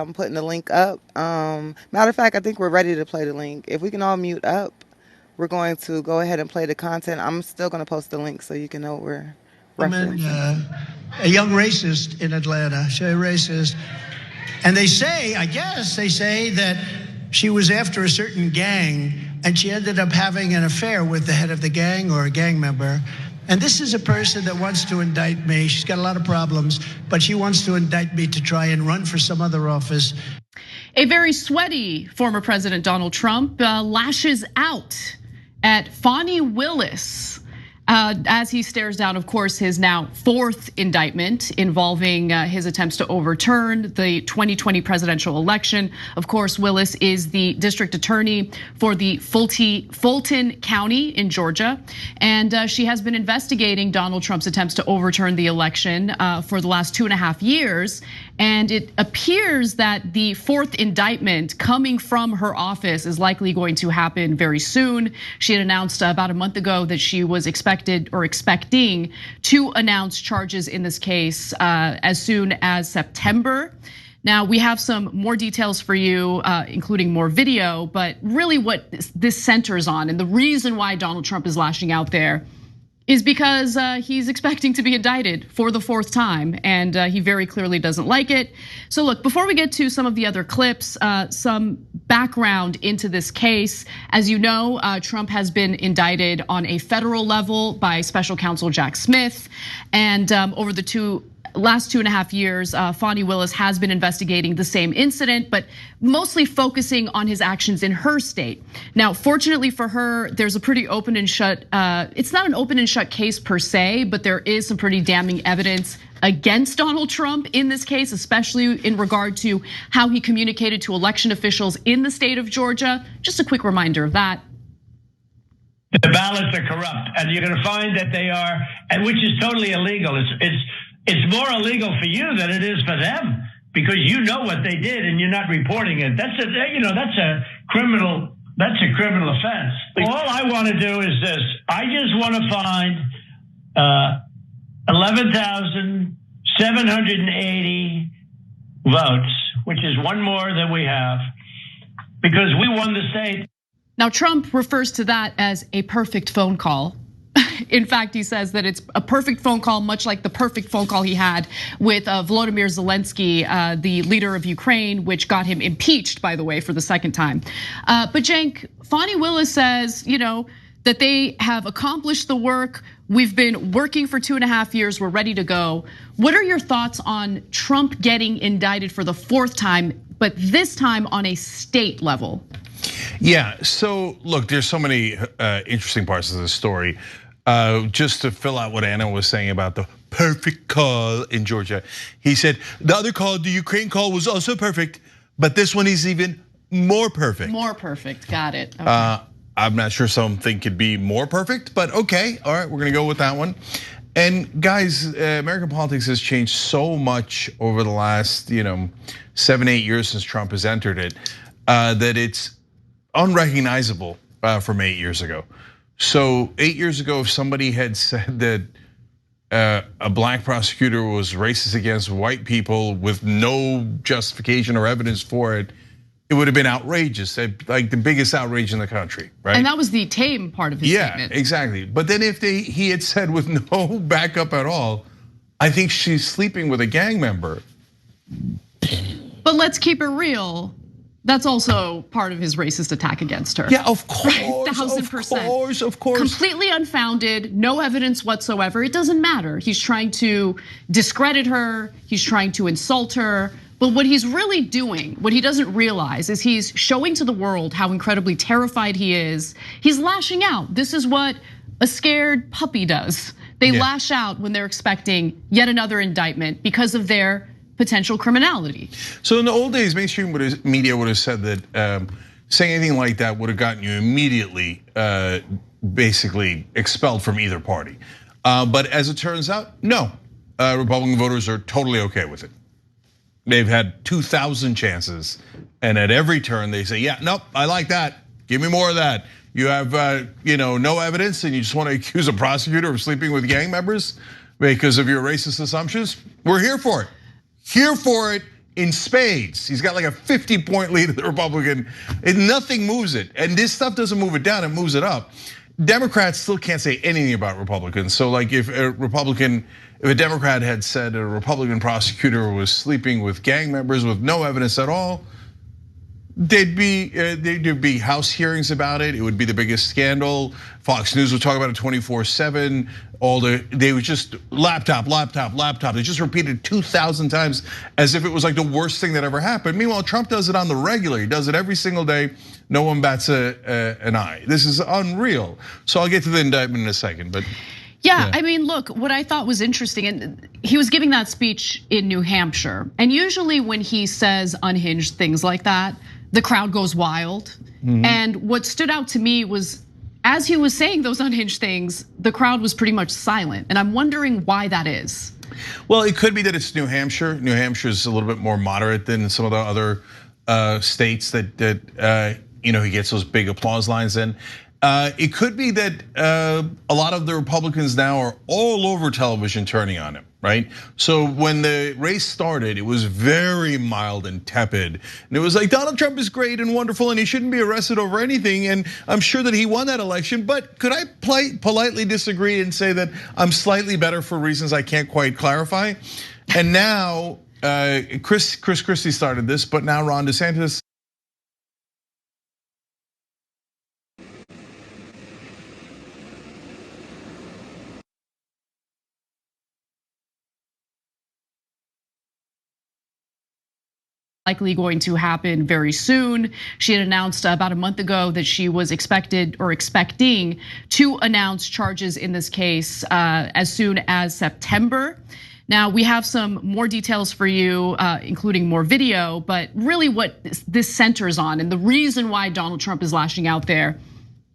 I'm putting the link up. Matter of fact, I think we're ready to play the link. If we can all mute up, we're going to go ahead and play the content. I'm still going to post the link so you can know what we're referencing. A young racist in Atlanta, she's a racist. And they say, I guess they say that she was after a certain gang and she ended up having an affair with the head of the gang or a gang member. And this is a person that wants to indict me. She's got a lot of problems, but she wants to indict me to try and run for some other office. A very sweaty former President Donald Trump lashes out at Fani Willis as he stares down, of course, his now fourth indictment involving his attempts to overturn the 2020 presidential election. Of course, Willis is the district attorney for the Fulton County in Georgia, and she has been investigating Donald Trump's attempts to overturn the election for the last 2.5 years. And it appears that the fourth indictment coming from her office is likely going to happen very soon. She had announced about a month ago that she was expecting to announce charges in this case as soon as September. Now, we have some more details for you, including more video, but really what this centers on and the reason why Donald Trump is lashing out there is because he's expecting to be indicted for the fourth time, and he very clearly doesn't like it. So look, before we get to some of the other clips, some background into this case. As you know, Trump has been indicted on a federal level by special counsel Jack Smith, and over the last 2.5 years, Fani Willis has been investigating the same incident, but mostly focusing on his actions in her state. Now, fortunately for her, there's a pretty open and shut, it's not an open and shut case per se, but there is some pretty damning evidence against Donald Trump in this case, especially in regard to how he communicated to election officials in the state of Georgia. Just a quick reminder of that. The ballots are corrupt, and you're gonna find that they are, and which is totally illegal. It's more illegal for you than it is for them because you know what they did and you're not reporting it. That's a criminal offense. All I want to do is this. I just want to find 11,780 votes, which is one more than we have, because we won the state. Now, Trump refers to that as a perfect phone call. In fact, he says that it's a perfect phone call, much like the perfect phone call he had with Volodymyr Zelensky, the leader of Ukraine, which got him impeached, by the way, for the second time. But Cenk, Fani Willis says, that they have accomplished the work. We've been working for 2.5 years. We're ready to go. What are your thoughts on Trump getting indicted for the fourth time, but this time on a state level? Yeah, so look, there's so many interesting parts of this story. Just to fill out what Anna was saying about the perfect call in Georgia. He said, the other call, the Ukraine call, was also perfect, but this one is even more perfect. More perfect, got it. Okay. I'm not sure something could be more perfect, but okay, all right, we're gonna go with that one. And guys, American politics has changed so much over the last 7-8 years since Trump has entered it, that it's unrecognizable from 8 years ago. So 8 years ago, if somebody had said that a black prosecutor was racist against white people with no justification or evidence for it, it would have been outrageous, like the biggest outrage in the country, right? And that was the tame part of his statement. Yeah, exactly. But then if he had said with no backup at all, I think she's sleeping with a gang member. But let's keep it real. That's also part of his racist attack against her. Yeah, of course, 1,000%. Of course. Completely unfounded, no evidence whatsoever. It doesn't matter. He's trying to discredit her. He's trying to insult her. But what he's really doing, what he doesn't realize is he's showing to the world how incredibly terrified he is. He's lashing out. This is what a scared puppy does. They lash out when they're expecting yet another indictment because of their potential criminality. So in the old days, mainstream media would have said that saying anything like that would have gotten you immediately basically expelled from either party. But as it turns out, no, Republican voters are totally okay with it. They've had 2,000 chances, and at every turn they say, yeah, nope, I like that. Give me more of that. You have no evidence and you just want to accuse a prosecutor of sleeping with gang members because of your racist assumptions? We're here for it. Here for it in spades. He's got like a 50-point lead of the Republican, and nothing moves it. And this stuff doesn't move it down, it moves it up. Democrats still can't say anything about Republicans. So like if a Democrat had said a Republican prosecutor was sleeping with gang members with no evidence at all, there'd be House hearings about it. It would be the biggest scandal. Fox News would talk about it 24/7. They would just laptop. They just repeated 2,000 times as if it was like the worst thing that ever happened. Meanwhile, Trump does it on the regular. He does it every single day. No one bats an eye. This is unreal. So I'll get to the indictment in a second, but. Yeah, I mean, look, what I thought was interesting, and he was giving that speech in New Hampshire. And usually when he says unhinged things like that, the crowd goes wild. And what stood out to me was, as he was saying those unhinged things, the crowd was pretty much silent. And I'm wondering why that is. Well, it could be that it's New Hampshire. New Hampshire is a little bit more moderate than some of the other states that he gets those big applause lines in. It could be that a lot of the Republicans now are all over television turning on him, right? So when the race started, it was very mild and tepid. And it was like, Donald Trump is great and wonderful and he shouldn't be arrested over anything. And I'm sure that he won that election, but could I politely disagree and say that I'm slightly better for reasons I can't quite clarify? And now, Chris Christie started this, but now Ron DeSantis. Likely going to happen very soon. She had announced about a month ago that she was expecting to announce charges in this case as soon as September. Now we have some more details for you, including more video, but really what this centers on and the reason why Donald Trump is lashing out there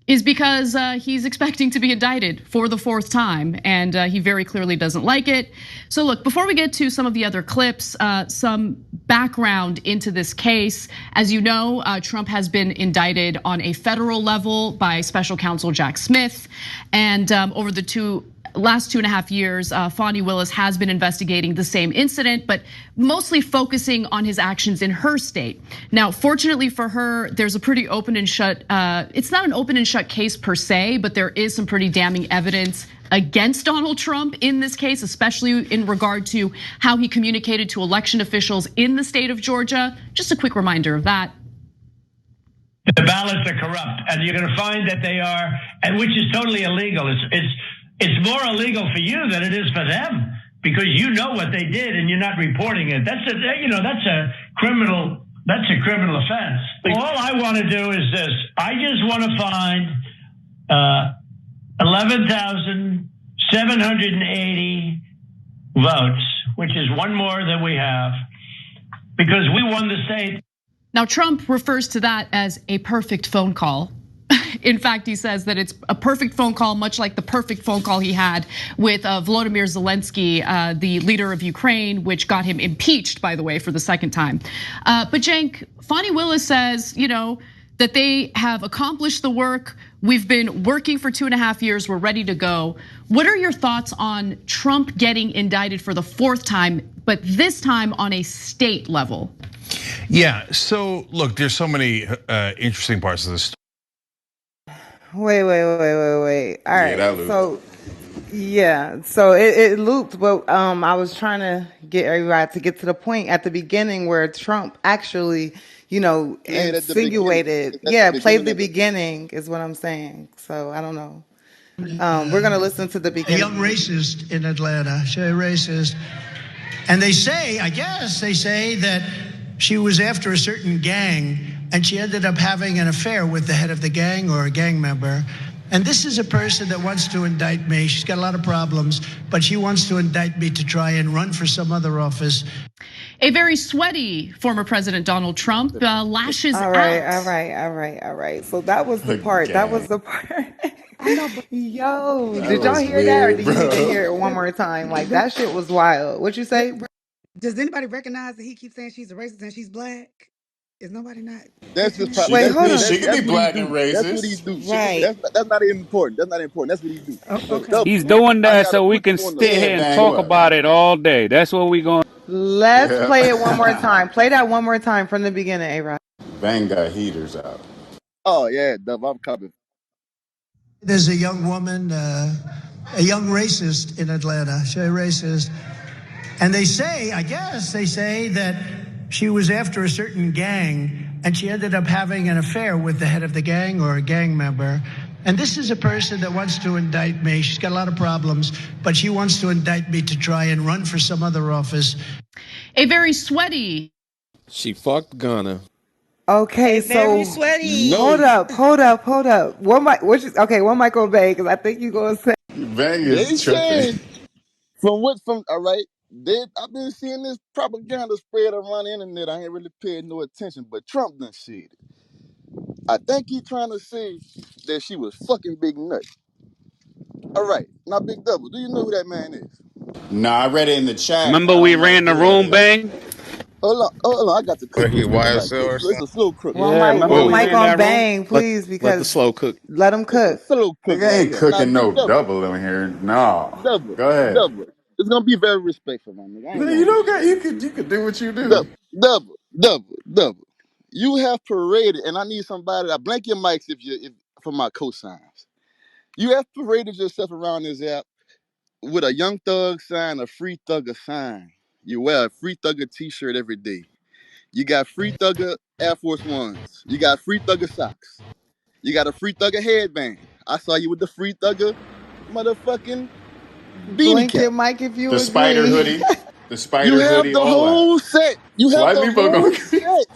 is because he's expecting to be indicted for the fourth time, and he very clearly doesn't like it. So look, before we get to some of the other clips, some background into this case. As you know, Trump has been indicted on a federal level by special counsel Jack Smith, and over the last 2.5 years, Fani Willis has been investigating the same incident, but mostly focusing on his actions in her state. Now, fortunately for her, there's a pretty open and shut, it's not an open and shut case per se, but there is some pretty damning evidence against Donald Trump in this case, especially in regard to how he communicated to election officials in the state of Georgia. Just a quick reminder of that. The ballots are corrupt, and you're going to find that they are, and which is totally illegal. It's more illegal for you than it is for them because you know what they did and you're not reporting it. That's a criminal offense. All I want to do is this. I just want to find 11,780 votes, which is one more than we have, because we won the state. Now, Trump refers to that as a perfect phone call. In fact, he says that it's a perfect phone call, much like the perfect phone call he had with Volodymyr Zelensky, the leader of Ukraine, which got him impeached, by the way, for the second time. But Cenk, Fani Willis says, that they have accomplished the work. We've been working for 2.5 years. We're ready to go. What are your thoughts on Trump getting indicted for the fourth time, but this time on a state level? Yeah, so look, there's so many interesting parts of this story. Wait. All right. So it looped, but I was trying to get everybody to get to the point at the beginning where Trump actually, insinuated, played the beginning is what I'm saying. So I don't know. We're gonna listen to the beginning. A young racist in Atlanta, she's a racist, and they say that she was after a certain gang. And she ended up having an affair with the head of the gang or a gang member. And this is a person that wants to indict me. She's got a lot of problems, but she wants to indict me to try and run for some other office. A very sweaty former President Donald Trump lashes out. All right. So that was the part. That was the part. Yo, did y'all hear that, or did you need to hear it one more time? Like that shit was wild. What you say? Does anybody recognize that he keeps saying she's a racist and she's black? Is nobody not That's catching just that? She Wait, could hold be up. she could be that's what he black and do. That's what he racist. do. She could Right. be. That's not even important. That's not important. That's what he do. But Okay. double, He's doing I that gotta so we put can you on the sit Go here ahead, and bang. talk What? about it all day. That's what we going. Let's Yeah. play it one more time. Play that one more time from the beginning, A Rod. Bang got heaters out. Oh yeah, double. I'm coming. There's a young woman, a young racist in Atlanta. She's a racist. And they say, I guess, they say that she was after a certain gang and she ended up having an affair with the head of the gang or a gang member. And this is a person that wants to indict me. She's got a lot of problems, but she wants to indict me to try and run for some other office. A very sweaty. She fucked Gunna. Okay, Hey, very so sweaty. hold No, up, hold up, hold up. One mic, okay, one mic on Bay, because I think you gonna say. Bang they is tripping. say from all right. I've been seeing this propaganda spread around the internet. I ain't really paying no attention, but Trump done said it. I think he trying to say that she was fucking Big Nut. All right, now Big Double, do you know who that man is? Nah, I read it in the chat. Remember I we don't know ran the who that room, is. bang? Hold on, I got to What cook he this nigga right YSL quick. or It's something? a slow cook. Yeah, remember One we Who? mic ran on that room? Bang, Let please, let the because slow cook. let him It's a cook. slow cook Nigga right ain't here. Now cooking Big no Double, double in here. No. Double, Go ahead. Double. It's gonna be very respectful, my nigga. I ain't Man, you gonna do don't got shit. you could do what you do. Double, double. You have paraded, and I need somebody. I blank your mics if for my cosigns. You have paraded yourself around this app with a Young Thug sign, a Free Thugger sign. You wear a Free Thugger T-shirt every day. You got Free Thugger Air Force Ones. You got Free Thugger socks. You got a Free Thugger headband. I saw you with the Free Thugger motherfucking beanie Blink cap. your mic if you The spider agree. hoodie, the You spider have hoodie, the all that. whole set. You have Why the Lipo gonna whole set.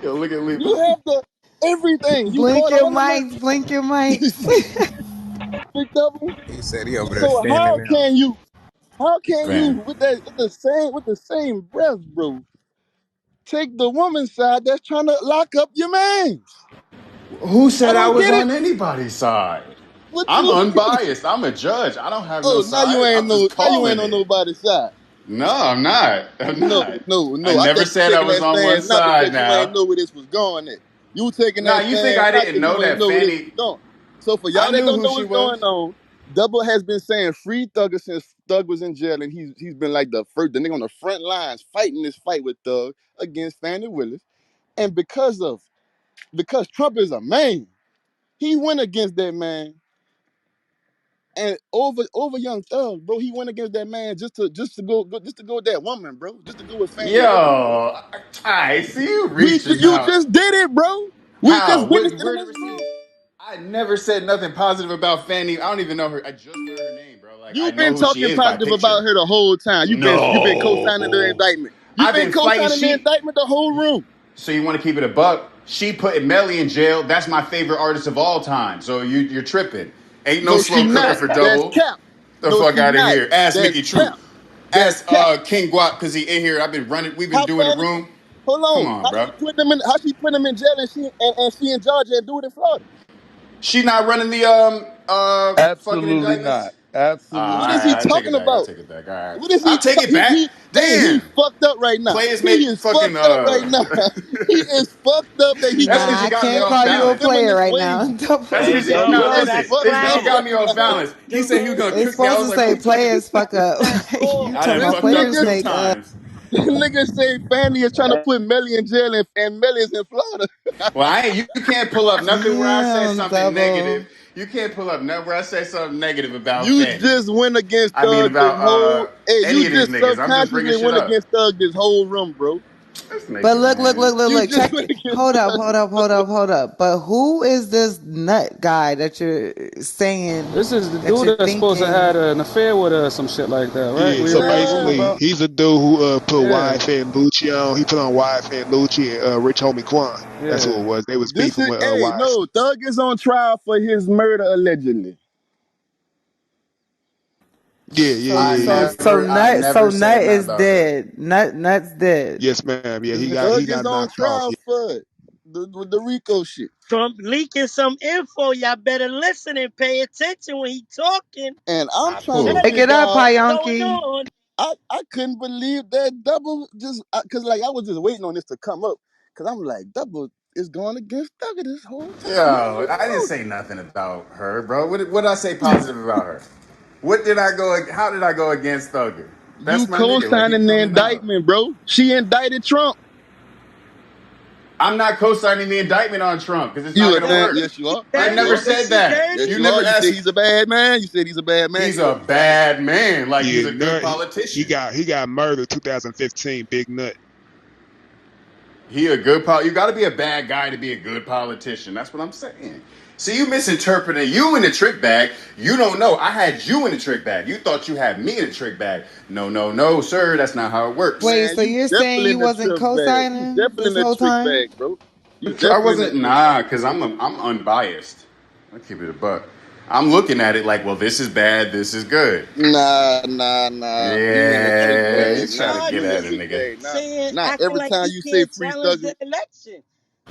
yo look at You Lipo? have the everything. You Blink bought your all of them. mics, blink your mics. Big double. He said he over there So standing out. how can you Bang. with the same breath, bro, take the woman's side that's trying to lock up your man? Who I said I don't was get it. on anybody's side? What I'm you unbiased. I'm a judge. I don't have no Oh, side. I'm just now you ain't calling on it. nobody's side. No, I'm not. I'm No, not. I no. I never think you said I taking was that on one stance not side because you ain't now. know where this was going at. You taking Nah, that you think stance I not didn't because you know ain't that know where this was Fanny? going. So for I y'all that knew don't who know she what's going was. on, Double has been saying free Thugger since Thug was in jail, and he's been like the nigga on the front lines fighting this fight with Thug against Fannie Willis. And because Trump is a man, he went against that man and over Young Thug, bro. He went against that man just to go with that woman, bro. Just to go with Fannie Willis, bro. Yo, I see you reaching You out. just did it, bro. We just How? witnessed it in Where the this receipts? room. I never said nothing positive about Fanny. I don't even know her. I just learned her name, bro. Like I You've know been who she talking is by positive about picture. her the whole time. You've been co-signing the No, indictment. You've I've been been fighting. co-signing the indictment the whole room. So you want to keep it a buck? She put Melly in jail. That's my favorite artist of all time. So you're tripping. Ain't no No, she slow cooker not. for That's double. cap. The No, fuck she out of not. here. Ask That's Mickey True. cap. That's Ask cap. King Guap because he in here. I've been running. We've been How doing the Fannie? room. Hold Come on. on, bro. How she put him in jail and she in Georgia and do it in Florida? She not running the fucking Absolutely indictments. not. Absolutely What is All he right, not. I take talking it back. I about? take it back. All right, What is I'll he? take it back. Hey, he's Damn, fucked up right now. players He make is fucking fucked up right now. He is fucked up that he That's got because Nah, you I got me can't off call you a balance. player feminist right now. ways. That's Hey, because He no, double, is listen. that's It's fucked because you up cracker. got right me off now. balance. He said he was Double, gonna It's cook me. I supposed was to like, say who took it? players fuck up. that's You cool. I talking done This about fucked up players nigga, two make times. nigga say Fanny is trying to put Melly in jail and Melly is in Florida. Well, I ain't. You can't pull up nothing where I said damn something double. negative. You can't pull up nothing where I said something negative about You Fanny. just went against I mean Thug this about whole. Hey, any you of these just niggas. I'm just bringing subconsciously shit went up. against Thug this whole room, bro. This But nigga, look, look, man. look, look, You look. just Check. went against Hold up, Thug. hold up, hold up, hold up. But who is this nut guy that you're saying This is the that you're dude that's supposed to thinking? have an affair with her or some shit like that, right? Yeah, We so ran the room Yeah. basically, about. he's a dude who put Yeah, YFN Lucci on. He put on YFN Lucci and Rich Homie Quan. That's who it yeah. was. They was This beefing is with hey YFN. no Thug is on trial for his murder allegedly. Yeah, yeah, So, yeah, yeah. I never so nut said nothing is about that. dead. Nut's dead. Yes, ma'am. Yeah, he Thug is got on knocked off. trial Yeah. for it. The Rico shit. Trump leaking some info. Y'all better listen and pay attention when he talking. And I'm I'm trying to Who? Pick figure it up, out. what's going Payonki. on. I couldn't believe that double just because like I was just waiting on this to come up Cause I'm like, Double is going against Thugger this whole time. You Yo, already I didn't know say nothing about her, bro. What did I say positive about her? What did I go? How did I go against Thugger? you That's my nigga. Like he co-signing the coming out. indictment, bro. She indicted Trump. I'm not co-signing the indictment on Trump because it's not You a gonna Yeah, damn work. yes you are. I Yes you never are. yes, said she that. did. Yes You you are. never You said asked. he's a bad man. You said he's a bad man. He's You heard a me say it. bad man. Like he's Yeah, a good nut. He politician. got murdered 2015. Big nut. He a good You got to be a bad guy to be a good politician. That's what I'm saying. See, you misinterpreting you in the trick bag. You don't know. I had you in the trick bag. You thought you had me in the trick bag. No, no, no, sir. That's not how it works. Wait, Man, so you you're saying definitely you in the wasn't trick bag. You co-signing definitely in this the whole trick time? bag, bro. You I definitely in the wasn't trick bag. because I'm unbiased. I keep it a buck. I'm looking at it like, well, this is bad. This is good. Nah. You in the trick Yeah, Wait, you bag. trying Nah, to no, get you in the at he's a trick nigga, bag. saying, Nah. acting Every like time he you say can't free challenge Thugger, the election.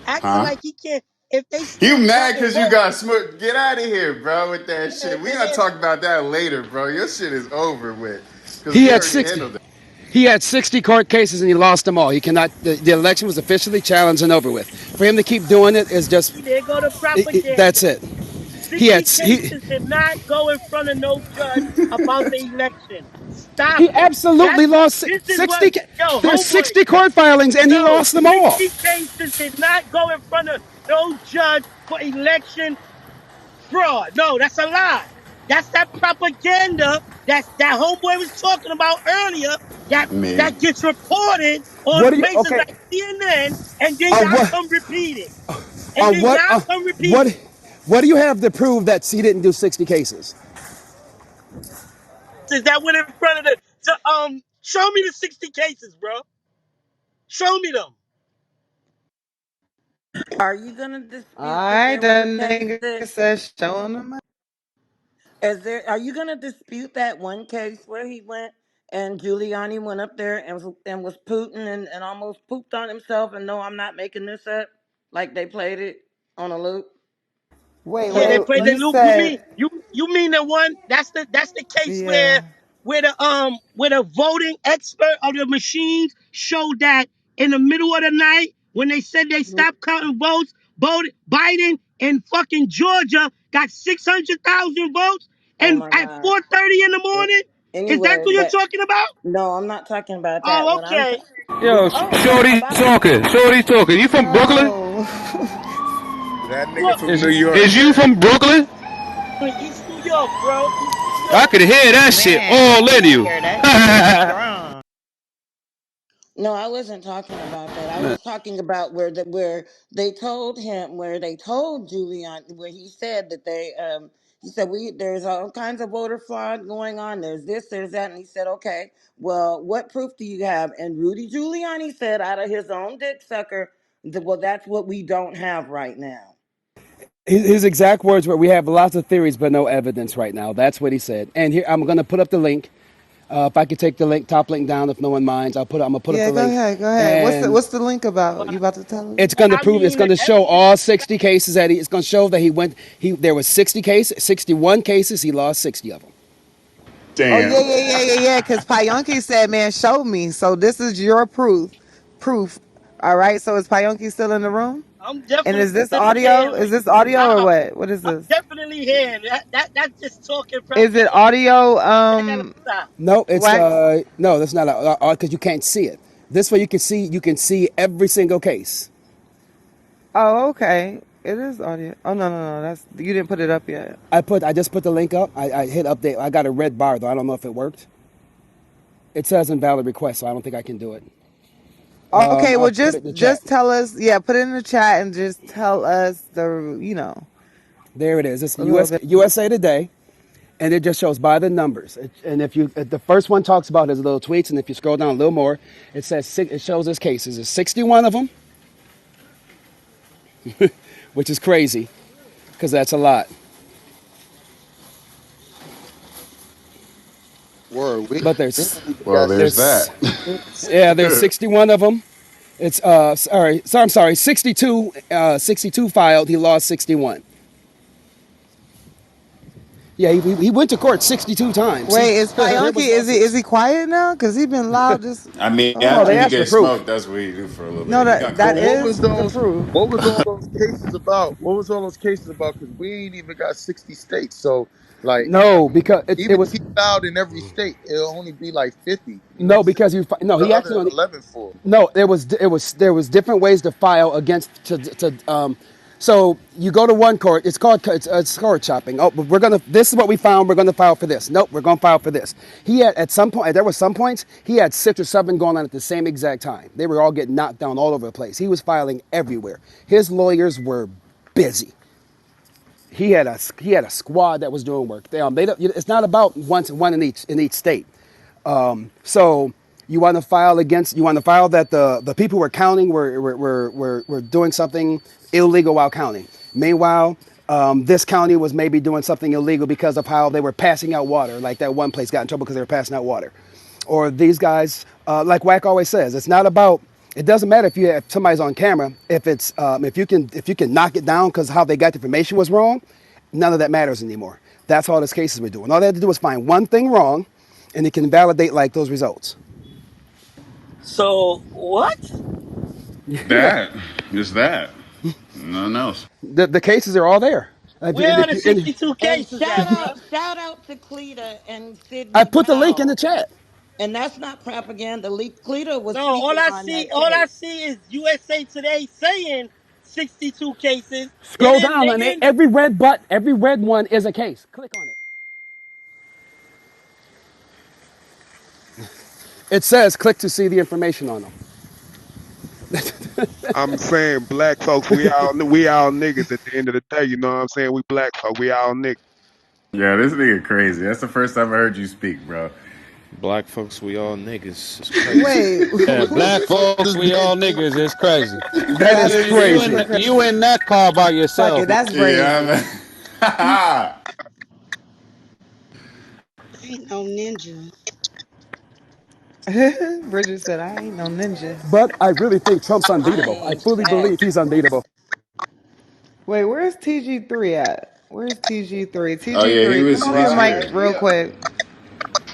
Acting huh? like he can't. If they You still mad counting because you votes, got smoked? Get out of here, bro, with that shit. We gonna man, talk about that later, bro. Your shit is over with because He we had already 60. handled that. He had 60 court cases and he lost them all. He cannot. The election was officially challenged and over with. For him to keep doing it is just. see, there go the propaganda. That's it. He had. 60 cases did not go in front of no judge about the election. Stop He it. absolutely That's lost this is what 60. yo, There's homeboy. 60 court filings and he Yo, lost them all. 60 cases did not go in front of no judge for election fraud. No, that's a lie. That's that propaganda that homeboy was talking about earlier that Me. that gets reported on What do you? places Okay. like CNN and then On y'all what? come repeat it. And On then what? y'all come repeat What? it. What do you have to prove that he didn't do 60 cases? Is that went in front of show me the 60 cases, bro. Show me them. Are you gonna All dispute that right, there was that a case nigga that says showing them. is there? Are you gonna dispute that one case where he went and Giuliani went up there and was Putin and almost pooped on himself? And no, I'm not making this up. Like they played it on a loop. Wait, Yeah, they wait. played the You loop. You mean said you mean the one that's the case yeah. where the voting expert of the machines showed that in the middle of the night when they said they stopped counting votes, Biden in fucking Georgia got 600,000 votes Oh and my at God. 4:30 in the morning. Is that Anyway, what you're that talking about? no, I'm not talking about that. Oh, What I'm okay. Yo, Shorty about the talking. vote. Shorty talking. You from Brooklyn? Yo. That nigga Look, from Is New York, is you man. from Brooklyn? East New York, bro. East New I York. could hear that shit Man, all I in can you. hear that shit strong. No, I wasn't talking about that. I was talking about where they told him where they told Giuliani where he said that he said we there's all kinds of voter fraud going on. There's this, there's that, and he said, okay, well, what proof do you have? And Rudy Giuliani said out of his own dick sucker, well, that's what we don't have right now. His exact words were, "We have lots of theories, but no evidence right now." That's what he said. And here, I'm going to put up the link. If I could take the link, top link down, if no one minds, I'm going to put up Yeah, the go link, ahead, go ahead. and What's the link about? You about to tell us? it's going to I prove. It's mean, going the to show evidence. all 60 cases that it's going to show that he went. There was 60 cases, 61 cases. He lost 60 of them. Oh Damn. yeah. Because Payonki said, "Man, show me." So this is your proof. Proof. All right. So is Payonki still in the room? I'm And definitely is this hearing audio? Is like this audio or nah. what? What is I'm this? definitely hearing that's just talking Is it propaganda. audio? That gotta stop. No, it's Wax. no, that's not because you can't see it. This way, you can see every single case. Oh, okay. It is audio. Oh no. That's you didn't put it up yet. I just put the link up. I hit update. I got a red bar though. I don't know if it worked. It says invalid request, so I don't think I can do it. Okay. I'll Well, put it in the chat. just tell us. Yeah, put it in the chat and just tell us There it is. It's a little bit. USA Today, and it just shows by the numbers. And if the first one talks about his little tweets, and if you scroll down a little more, it shows his cases. There's 61 of them, which is crazy because that's a lot. Word, But we ain't even Well, got there's 60 there's that. cases. yeah, there's 61 of them. It's I'm sorry, 62 filed. He lost 61. Yeah, he went to court 62 times. Wait, is There Pionki, was is he lawsuits. quiet now? Cause he been loud this I mean, whole No, after they he time. asked for gets proof. smoked, that's what he do for a little No, bit. He gone that But quiet. what was is the those? proof. What was all those cases about? What was all those cases about? Because we ain't even got 60 states. So like, No, because it even if was he filed in every state, it'll only be like 50. You know what no I'm saying? because no The he other actually only 11 for. no there was different ways to file against so you go to one court. It's court shopping. Oh, we're gonna. This is what we found. We're gonna file for this. Nope, we're gonna file for this. He had at some point. There were some points he had 6 or 7 going on at the same exact time. They were all getting knocked down all over the place. He was filing everywhere. His lawyers were busy. He had a squad that was doing work. It's not about one in each state. So you want to file that the people who were counting were doing something illegal while counting. Meanwhile, this county was maybe doing something illegal because of how they were passing out water. Like that one place got in trouble because they were passing out water. Or these guys, like Wack always says, it's not about. It doesn't matter if somebody's on camera. If you can knock it down because how they got the information was wrong, none of that matters anymore. That's all these cases we're doing. All they had to do was find one thing wrong, and it can validate like those results. So what? Yeah, That is that. Nothing else. the cases are all there. Where are the 62 And cases at, bro? shout out to Cleta and I Sidney put the link in the Powell. chat. And that's not propaganda. Cleta was No, speaking on that all I case. see is USA Today saying 62 cases. They Scroll didn't down, they and didn't every red one is a case. Click on it. It says click to see the information on them. I'm saying black folks, we all niggas at the end of the day. You know what I'm saying? We black folk, we all niggas. Yeah, this nigga crazy. That's the first time I heard you speak, bro. Black folks, we all niggas. It's crazy. Wait, Yeah, black folks, we all niggas. It's crazy. That that is is crazy. super crazy. You in that car by Fuck yourself. it, that's crazy. Yeah, I'm. Ain't no ninja. Bridget said, "I ain't no ninja." But I really think Trump's I unbeatable. I ain't fully believe facts. he's unbeatable. Wait, where's TG3 at? Where's TG3? Oh yeah, he TG3, come was. off your He's mic here. real quick.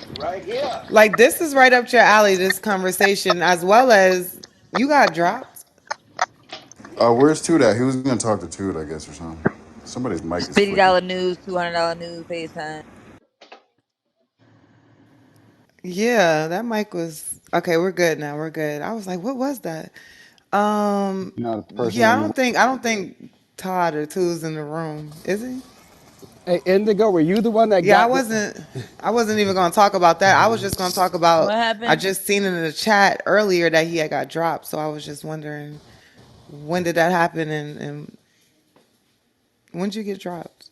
Right here. Like this is right up your alley. This conversation, as well as you got dropped. Where's Toot at? He was gonna talk to Toot, I guess, or something. Somebody's mic is $50 flicking. news, $200 news, FaceTime. Yeah, that mic was okay. We're good now. We're good. I was like, what was that? Yeah, I don't think Todd or Two's in the room. Is he? Hey, Indigo, were you the one that Yeah, I got the? wasn't. I wasn't even gonna talk about that. I was just gonna talk What about. I happened? just seen it in the chat earlier that he had got dropped. So I was just wondering when did that happen and when did you get dropped?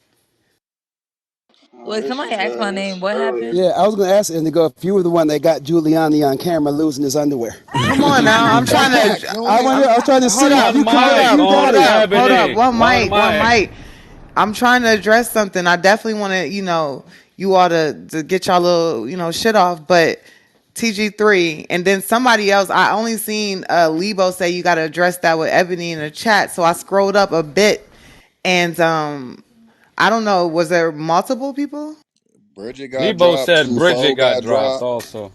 Wait, somebody asked my name. What happened? Yeah, I was going to ask Indigo if you were the one that got Giuliani on camera losing his underwear. Come on now. I'm trying Facts. to. I was trying to Hold see if up. One you caught Hold it. mic up. You got Hold on it. up. Hold up. Ebony. One One mic. One mic. mic. I'm trying to address something. I definitely want to, you ought to get y'all little, shit off. But TG3 and then somebody else. I only seen Lebo say you got to address that with Ebony in the chat. So I scrolled up a bit, and I don't know. Was there multiple people? Bridget got Lebo dropped. said Bridget Twofold got got dropped dropped. also.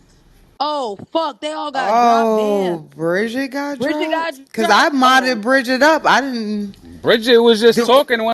Oh, fuck. They all got dropped. Damn. Oh, Bridget got Bridget got dropped. Cause I dropped? modded Oh. Bridget up. I didn't. Bridget was just Do, talking